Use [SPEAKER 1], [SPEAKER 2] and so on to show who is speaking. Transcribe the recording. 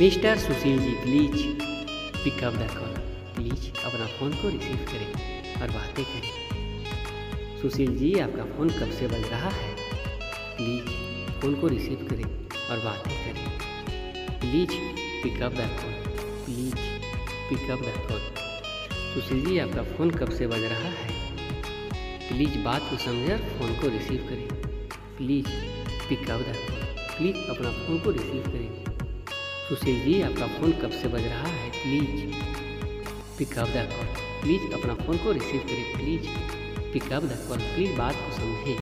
[SPEAKER 1] Mister Sushil ji please pick up the call. Please अपना phone को receive करें और बातें करें। सुशील जी आपका फ़ोन कब से बज रहा है? प्लीज फ़ोन को रिसीव करें और बातें करें। Please pick up the call. Please pick up the call. Sushil ji आपका फ़ोन कब से बज रहा है? प्लीज़ बात को समझकर फ़ोन को रिसीव करें। Please pickup the call. Please अपना फ़ोन को रिसीव करें। सुशील जी आपका फ़ोन कब से बज रहा है? Please pickup the call. Please अपना फ़ोन को रिसीव करें। Please pickup the call. Please बात को समझें।